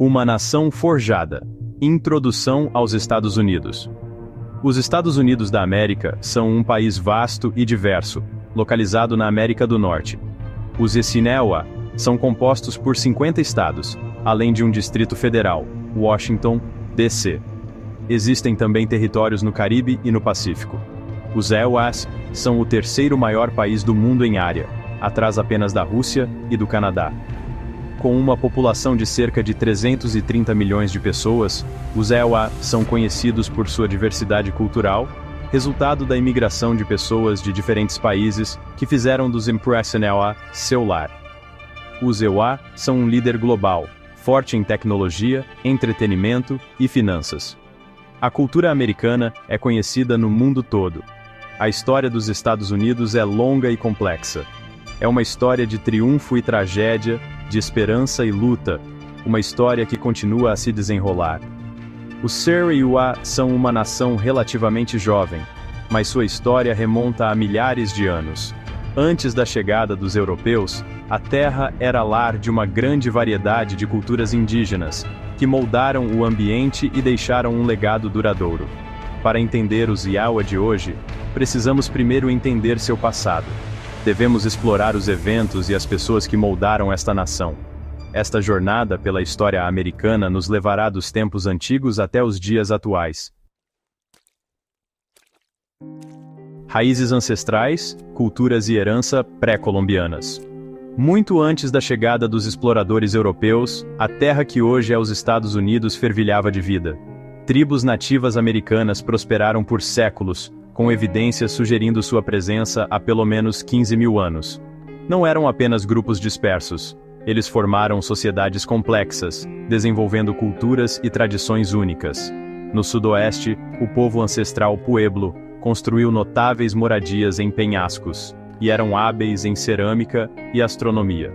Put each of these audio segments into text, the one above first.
Uma nação forjada. Introdução aos Estados Unidos. Os Estados Unidos da América são um país vasto e diverso, localizado na América do Norte. Os Estados são compostos por 50 estados, além de um Distrito Federal, Washington, D.C. Existem também territórios no Caribe e no Pacífico. Os EUAs são o terceiro maior país do mundo em área, atrás apenas da Rússia e do Canadá. Com uma população de cerca de 330 milhões de pessoas, os EUA são conhecidos por sua diversidade cultural, resultado da imigração de pessoas de diferentes países que fizeram dos Impression EUA seu lar. Os EUA são um líder global, forte em tecnologia, entretenimento e finanças. A cultura americana é conhecida no mundo todo. A história dos Estados Unidos é longa e complexa. É uma história de triunfo e tragédia, de esperança e luta, uma história que continua a se desenrolar. Os Sioux são uma nação relativamente jovem, mas sua história remonta a milhares de anos. Antes da chegada dos europeus, a terra era lar de uma grande variedade de culturas indígenas, que moldaram o ambiente e deixaram um legado duradouro. Para entender os Iowa de hoje, precisamos primeiro entender seu passado. Devemos explorar os eventos e as pessoas que moldaram esta nação. Esta jornada pela história americana nos levará dos tempos antigos até os dias atuais. Raízes ancestrais, culturas e herança pré-colombianas. Muito antes da chegada dos exploradores europeus, a terra que hoje é os Estados Unidos fervilhava de vida. Tribos nativas americanas prosperaram por séculos, com evidências sugerindo sua presença há pelo menos 15 mil anos. Não eram apenas grupos dispersos. Eles formaram sociedades complexas, desenvolvendo culturas e tradições únicas. No sudoeste, o povo ancestral Pueblo construiu notáveis moradias em penhascos, e eram hábeis em cerâmica e astronomia.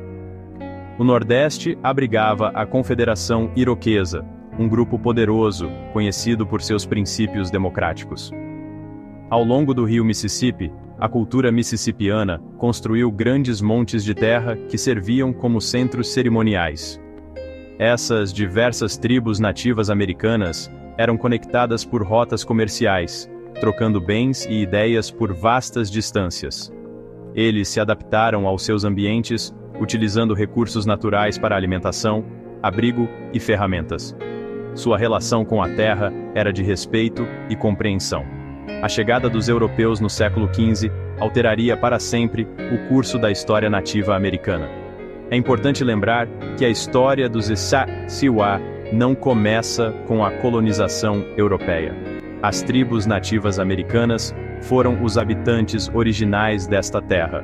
O nordeste abrigava a Confederação Iroquesa, um grupo poderoso, conhecido por seus princípios democráticos. Ao longo do rio Mississippi, a cultura mississippiana construiu grandes montes de terra que serviam como centros cerimoniais. Essas diversas tribos nativas americanas eram conectadas por rotas comerciais, trocando bens e ideias por vastas distâncias. Eles se adaptaram aos seus ambientes, utilizando recursos naturais para alimentação, abrigo e ferramentas. Sua relação com a terra era de respeito e compreensão. A chegada dos europeus no século XV alteraria para sempre o curso da história nativa americana. É importante lembrar que a história dos Sioux não começa com a colonização europeia. As tribos nativas americanas foram os habitantes originais desta terra,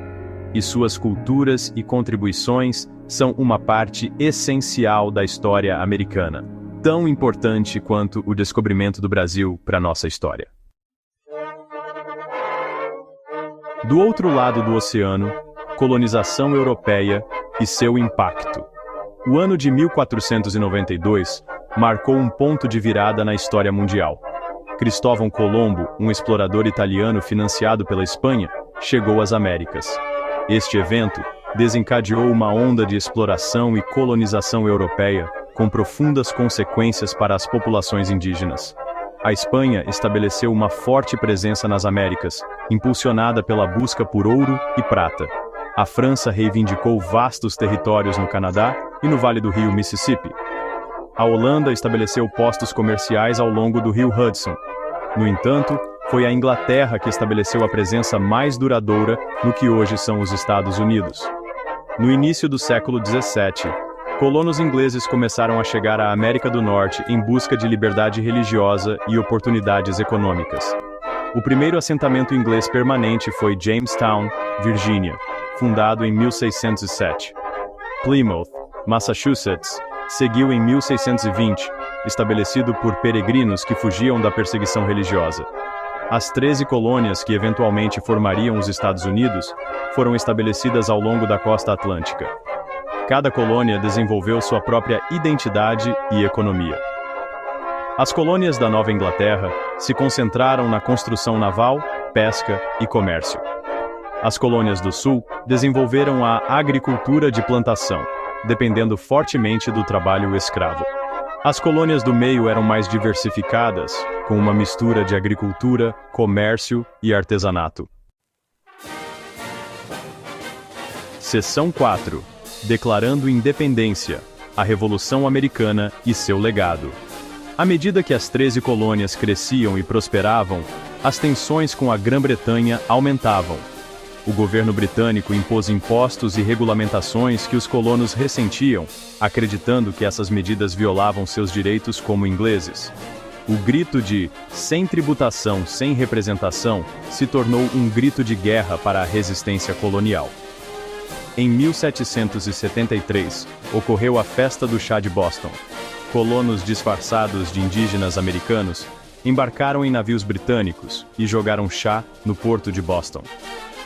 e suas culturas e contribuições são uma parte essencial da história americana, tão importante quanto o descobrimento do Brasil para nossa história. Do outro lado do oceano, colonização europeia e seu impacto. O ano de 1492 marcou um ponto de virada na história mundial. Cristóvão Colombo, um explorador italiano financiado pela Espanha, chegou às Américas. Este evento desencadeou uma onda de exploração e colonização europeia, com profundas consequências para as populações indígenas. A Espanha estabeleceu uma forte presença nas Américas, impulsionada pela busca por ouro e prata. A França reivindicou vastos territórios no Canadá e no Vale do Rio Mississippi. A Holanda estabeleceu postos comerciais ao longo do rio Hudson. No entanto, foi a Inglaterra que estabeleceu a presença mais duradoura no que hoje são os Estados Unidos. No início do século XVII, colonos ingleses começaram a chegar à América do Norte em busca de liberdade religiosa e oportunidades econômicas. O primeiro assentamento inglês permanente foi Jamestown, Virgínia, fundado em 1607. Plymouth, Massachusetts, seguiu em 1620, estabelecido por peregrinos que fugiam da perseguição religiosa. As 13 colônias que eventualmente formariam os Estados Unidos foram estabelecidas ao longo da costa atlântica. Cada colônia desenvolveu sua própria identidade e economia. As colônias da Nova Inglaterra se concentraram na construção naval, pesca e comércio. As colônias do Sul desenvolveram a agricultura de plantação, dependendo fortemente do trabalho escravo. As colônias do meio eram mais diversificadas, com uma mistura de agricultura, comércio e artesanato. Seção 4. Declarando independência, a Revolução Americana e seu legado. À medida que as 13 colônias cresciam e prosperavam, as tensões com a Grã-Bretanha aumentavam. O governo britânico impôs impostos e regulamentações que os colonos ressentiam, acreditando que essas medidas violavam seus direitos como ingleses. O grito de "sem tributação, sem representação" se tornou um grito de guerra para a resistência colonial. Em 1773, ocorreu a Festa do Chá de Boston. Colonos disfarçados de indígenas americanos embarcaram em navios britânicos e jogaram chá no porto de Boston.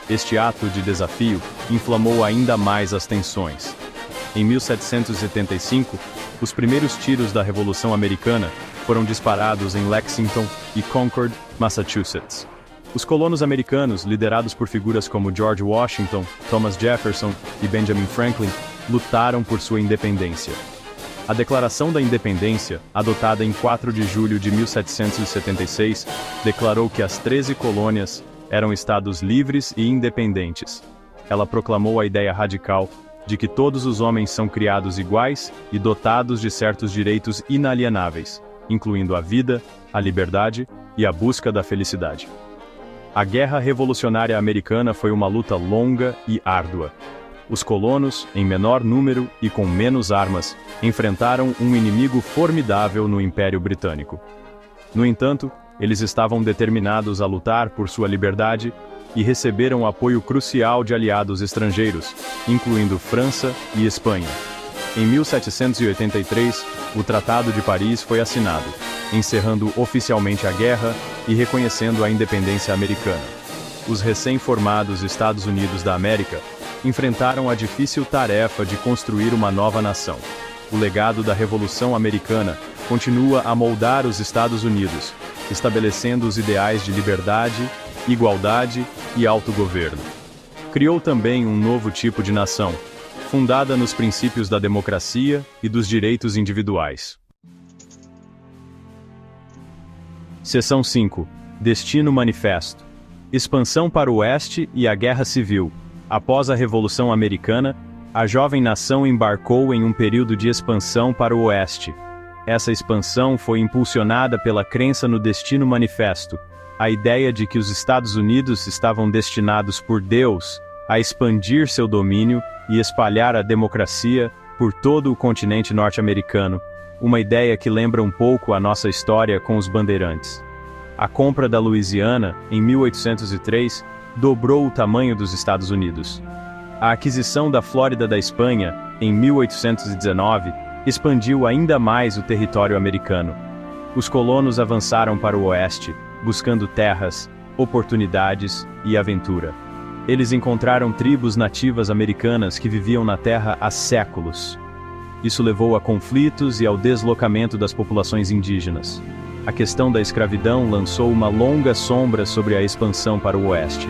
Este ato de desafio inflamou ainda mais as tensões. Em 1775, os primeiros tiros da Revolução Americana foram disparados em Lexington e Concord, Massachusetts. Os colonos americanos, liderados por figuras como George Washington, Thomas Jefferson e Benjamin Franklin, lutaram por sua independência. A Declaração da Independência, adotada em 4 de julho de 1776, declarou que as 13 colônias eram estados livres e independentes. Ela proclamou a ideia radical de que todos os homens são criados iguais e dotados de certos direitos inalienáveis, incluindo a vida, a liberdade e a busca da felicidade. A Guerra Revolucionária Americana foi uma luta longa e árdua. Os colonos, em menor número e com menos armas, enfrentaram um inimigo formidável no Império Britânico. No entanto, eles estavam determinados a lutar por sua liberdade e receberam apoio crucial de aliados estrangeiros, incluindo França e Espanha. Em 1783, o Tratado de Paris foi assinado, encerrando oficialmente a guerra e reconhecendo a independência americana. Os recém-formados Estados Unidos da América enfrentaram a difícil tarefa de construir uma nova nação. O legado da Revolução Americana continua a moldar os Estados Unidos, estabelecendo os ideais de liberdade, igualdade e autogoverno. Criou também um novo tipo de nação, fundada nos princípios da democracia e dos direitos individuais. Seção 5. Destino Manifesto. Expansão para o Oeste e a Guerra Civil. Após a Revolução Americana, a jovem nação embarcou em um período de expansão para o Oeste. Essa expansão foi impulsionada pela crença no Destino Manifesto, a ideia de que os Estados Unidos estavam destinados por Deus a expandir seu domínio e espalhar a democracia por todo o continente norte-americano, uma ideia que lembra um pouco a nossa história com os bandeirantes. A compra da Louisiana, em 1803, dobrou o tamanho dos Estados Unidos. A aquisição da Flórida da Espanha, em 1819, expandiu ainda mais o território americano. Os colonos avançaram para o oeste, buscando terras, oportunidades e aventura. Eles encontraram tribos nativas americanas que viviam na terra há séculos. Isso levou a conflitos e ao deslocamento das populações indígenas. A questão da escravidão lançou uma longa sombra sobre a expansão para o oeste.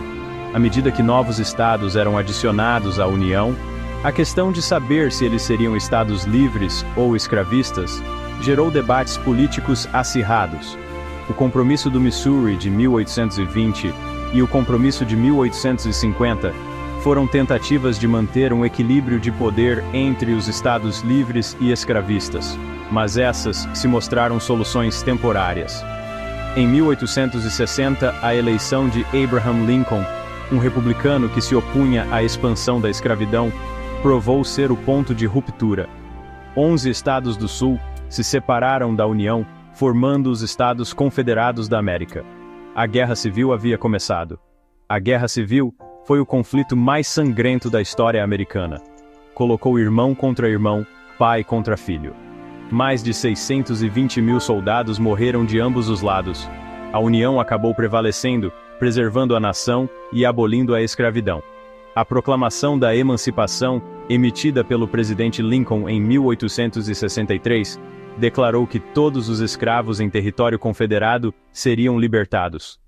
À medida que novos estados eram adicionados à União, a questão de saber se eles seriam estados livres ou escravistas gerou debates políticos acirrados. O Compromisso do Missouri de 1820 e o Compromisso de 1850 foram tentativas de manter um equilíbrio de poder entre os estados livres e escravistas, mas essas se mostraram soluções temporárias. Em 1860, a eleição de Abraham Lincoln, um republicano que se opunha à expansão da escravidão, provou ser o ponto de ruptura. 11 estados do Sul se separaram da União, formando os Estados Confederados da América. A Guerra Civil havia começado. A Guerra Civil foi o conflito mais sangrento da história americana. Colocou irmão contra irmão, pai contra filho. Mais de 620 mil soldados morreram de ambos os lados. A União acabou prevalecendo, preservando a nação e abolindo a escravidão. A proclamação da emancipação, emitida pelo presidente Lincoln em 1863, declarou que todos os escravos em território confederado seriam libertados.